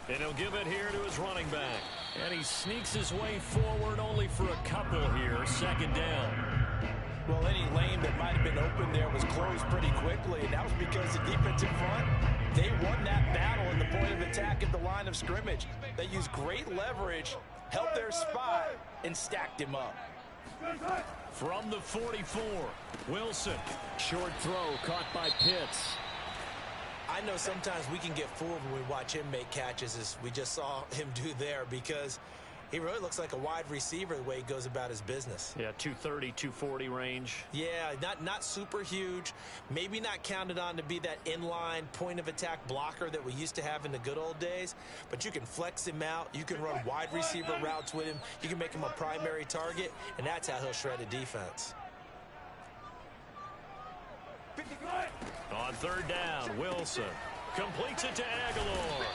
And he'll give it here to his running back. And he sneaks his way forward only for a couple here, 2nd down. Well, any lane that might have been open there was closed pretty quickly, and that was because the defensive front, they won that battle in the point of attack at the line of scrimmage. They used great leverage, held their spot, and stacked him up. From the 44, Wilson. Short throw caught by Pitts. I know sometimes we can get fooled when we watch him make catches, as we just saw him do there, because he really looks like a wide receiver the way he goes about his business. Yeah, 230, 240 range. Yeah, not super huge. Maybe not counted on to be that inline point-of-attack blocker that we used to have in the good old days, but you can flex him out. You can run wide receiver routes with him. You can make him a primary target, and that's how he'll shred a defense. On 3rd down, Wilson completes it to Aguilar.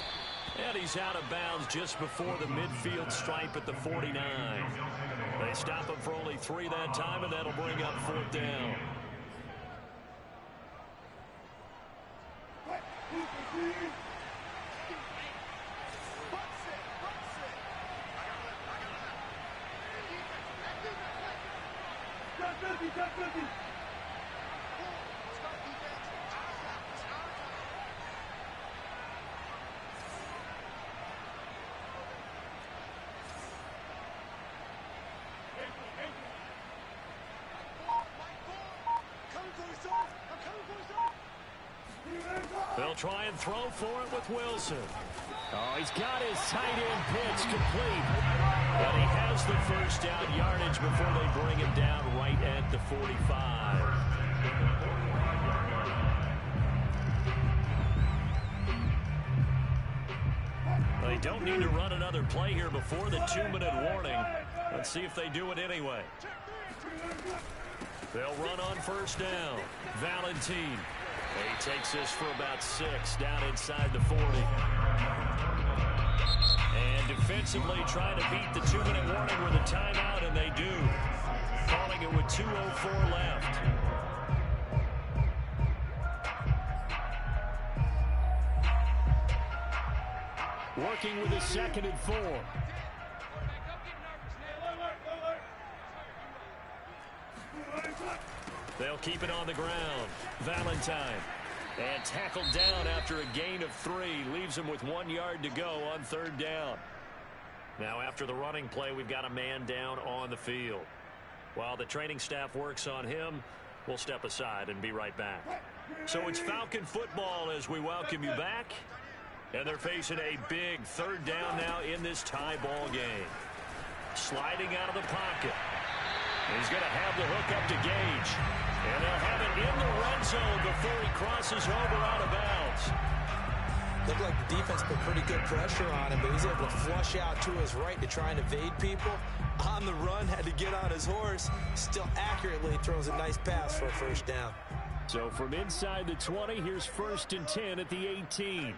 And he's out of bounds just before the midfield stripe at the 49. They stop him for only 3 that time, and that'll bring up 4th down. They'll try and throw for it with Wilson. Oh, he's got his tight end pitch complete. But he has the 1st down yardage before they bring him down right at the 45. They don't need to run another play here before the 2-minute warning. Let's see if they do it anyway. They'll run on 1st down. Valentine. He takes this for about 6 down inside the 40. And defensively trying to beat the 2-minute warning with a timeout, and they do. Calling it with 2:04 left. Working with a 2nd and 4. They'll keep it on the ground. Valentine. And tackled down after a gain of 3. Leaves him with 1 yard to go on 3rd down. Now after the running play, we've got a man down on the field. While the training staff works on him, we'll step aside and be right back. So it's Falcon football as we welcome you back. And they're facing a big 3rd down now in this tie ball game. Sliding out of the pocket. He's going to have the hook up to Gage. And they'll have it in the red zone before he crosses over out of bounds. Looked like the defense put pretty good pressure on him, but he's able to flush out to his right to try and evade people. On the run, had to get on his horse. Still accurately throws a nice pass for a 1st down. So from inside the 20, here's 1st and 10 at the 18.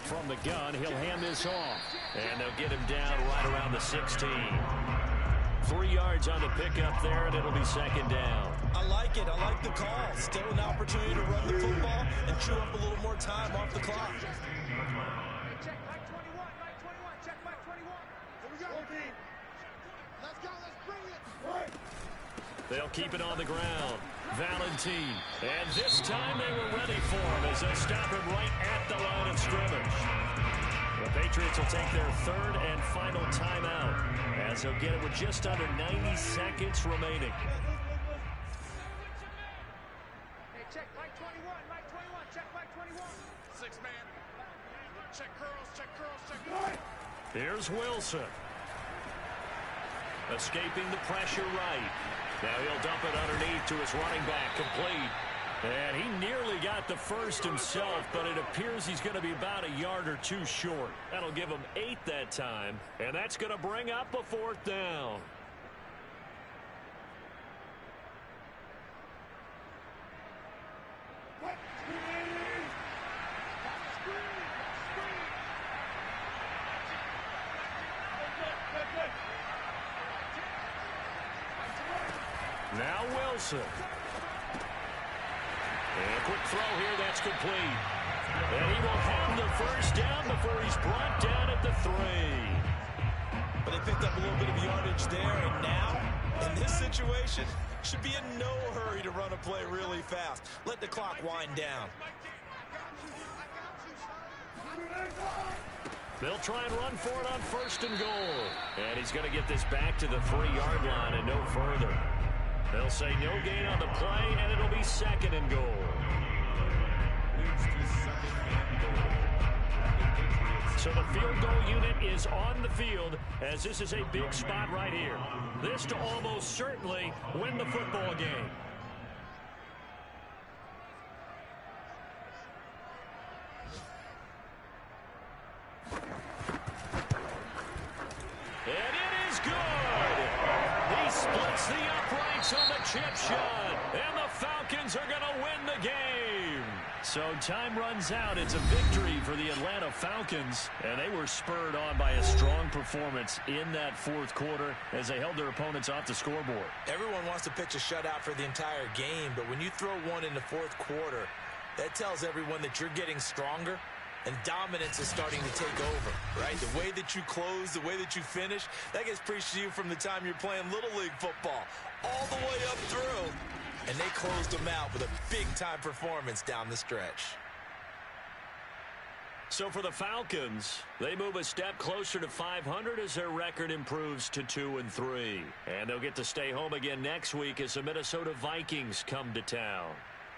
From the gun, he'll hand this off. And they'll get him down right around the 16. 3 yards on the pickup there, and it'll be 2nd down. I like it. I like the call. Still an opportunity to run the football and chew up a little more time off the clock. Check back 21, back 21, check back 21. Here we go. Let's go, let's bring it. They'll keep it on the ground. Valentine. And this time they were ready for him as they stop him right at the line of scrimmage. The Patriots will take their 3rd and final timeout as they'll get it with just under 90 seconds remaining. Hey, check back 21, check back 21. 6 man. Check curls, check curls, check curls. Here's Wilson. Escaping the pressure right. Now he'll dump it underneath to his running back, complete. And he nearly got the first himself, but it appears he's going to be about a yard or two short. That'll give him 8 that time, and that's going to bring up a 4th down. Now Wilson. And a quick throw here, that's complete. And he will have the first down before he's brought down at the 3. But they picked up a little bit of yardage there, and now, in this situation, should be in no hurry to run a play really fast. Let the clock wind down. They'll try and run for it on 1st and goal. And he's going to get this back to the 3-yard line and no further. They'll say no gain on the play, and it'll be 2nd and goal. So the field goal unit is on the field, as this is a big spot right here. This to almost certainly win the football game. And it is good. He splits the uprights on the chip shot, and the Falcons are going to win the game. So time runs out. It's a victory for the Atlanta Falcons, and they were spurred on by a strong performance in that 4th quarter as they held their opponents off the scoreboard. Everyone wants to pitch a shutout for the entire game, but when you throw one in the 4th quarter, that tells everyone that you're getting stronger and dominance is starting to take over, right? The way that you close, the way that you finish, that gets preached to you from the time you're playing Little League football all the way up through. And they closed them out with a big-time performance down the stretch. So for the Falcons, they move a step closer to 500 as their record improves to 2-3. And they'll get to stay home again next week as the Minnesota Vikings come to town.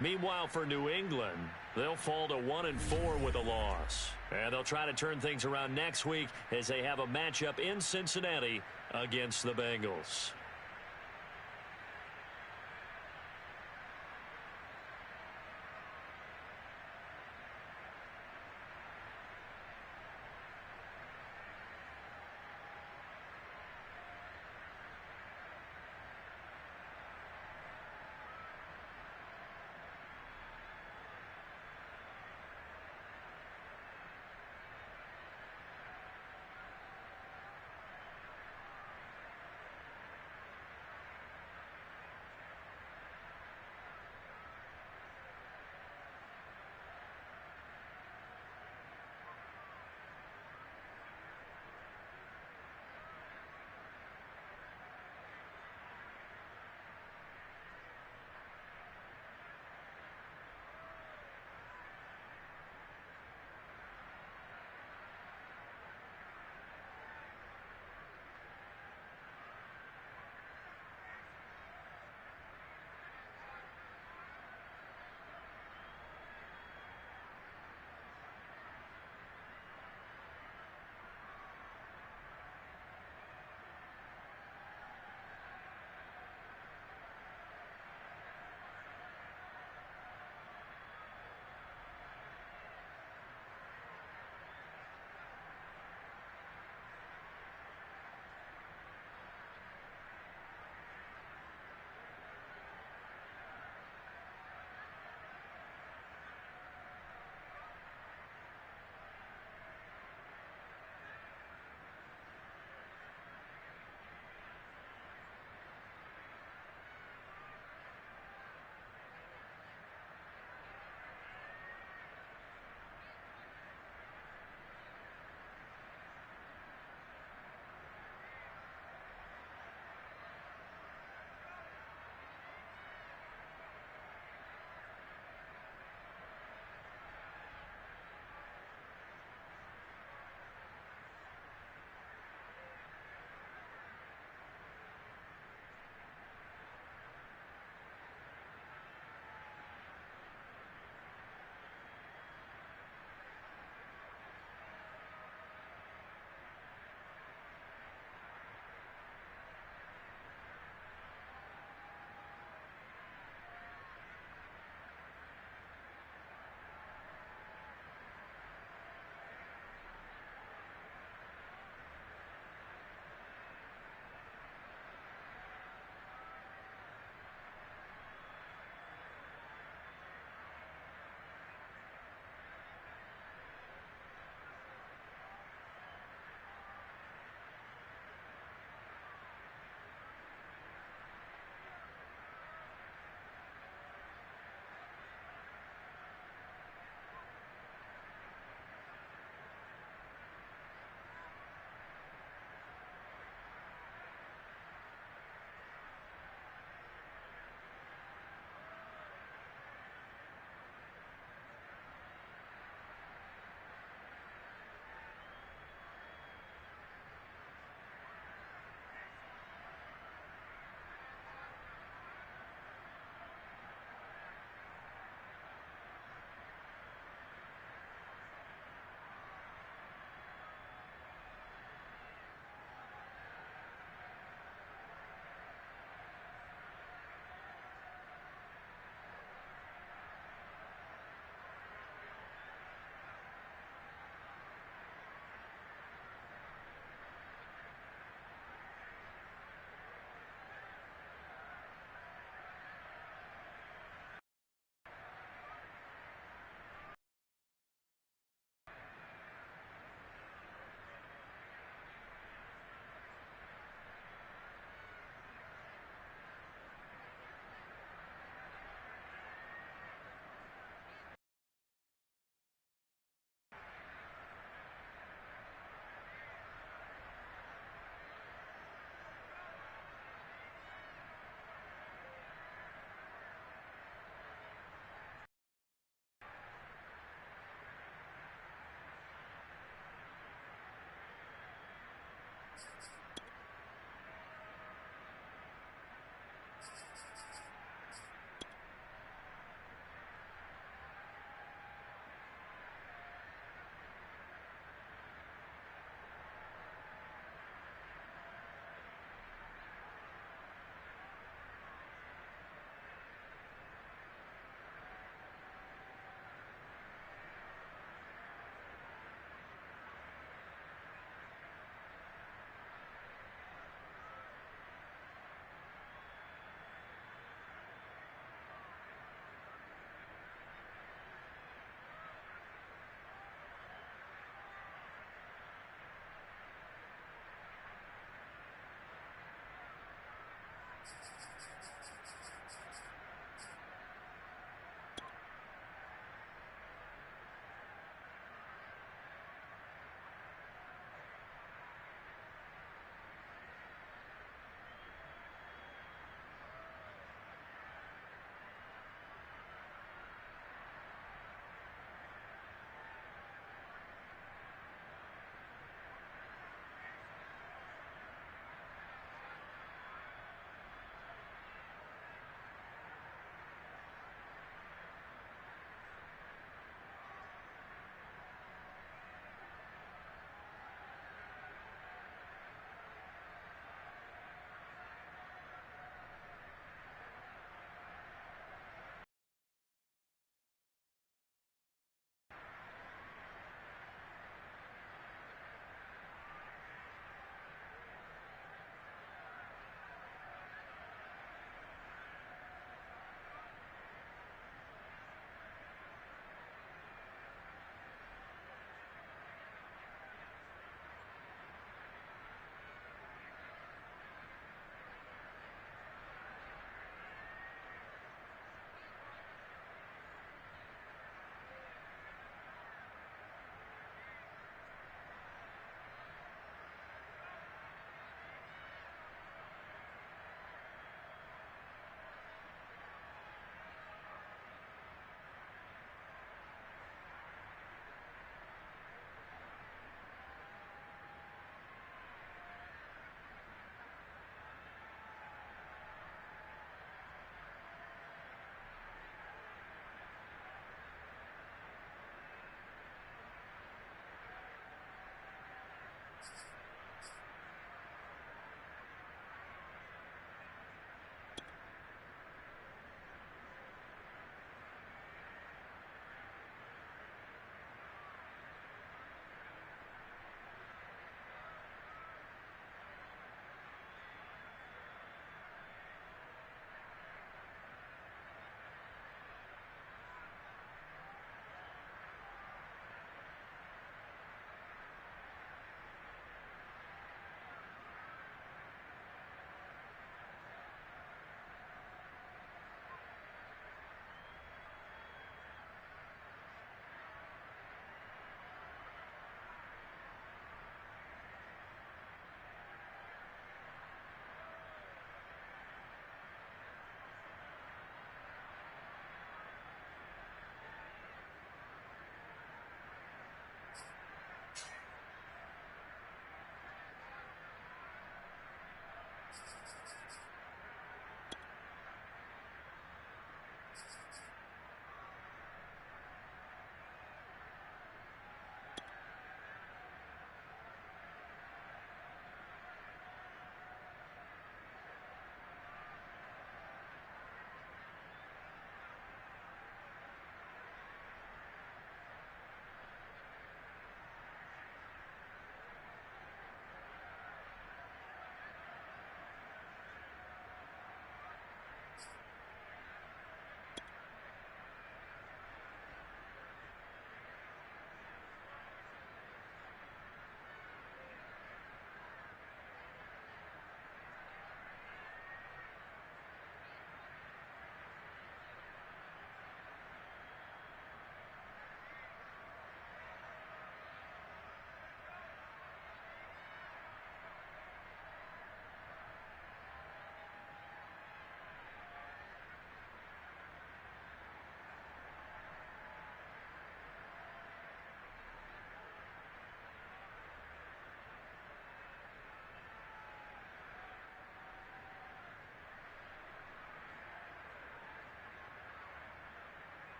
Meanwhile, for New England, they'll fall to 1-4 with a loss. And they'll try to turn things around next week as they have a matchup in Cincinnati against the Bengals.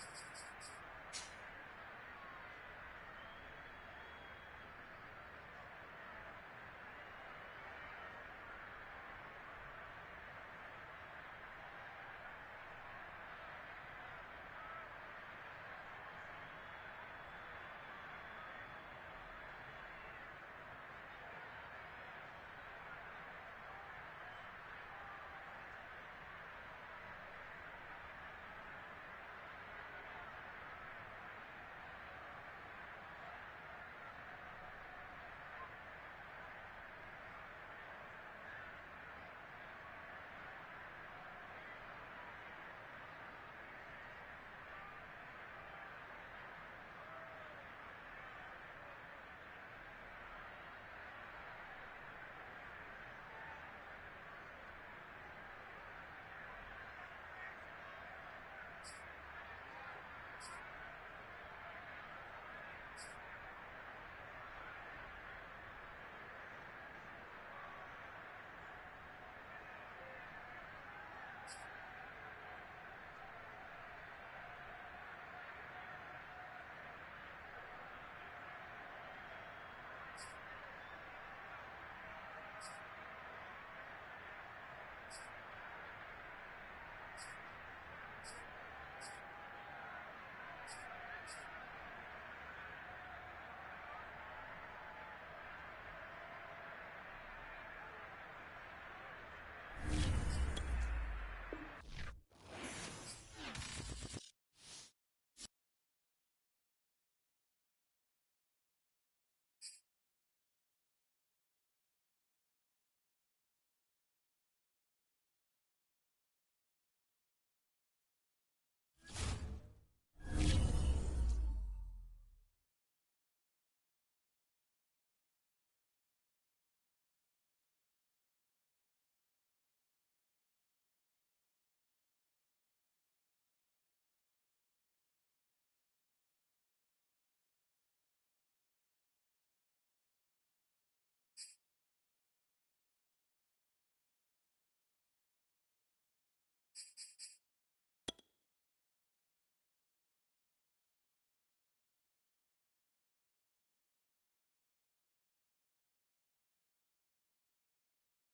Falcons.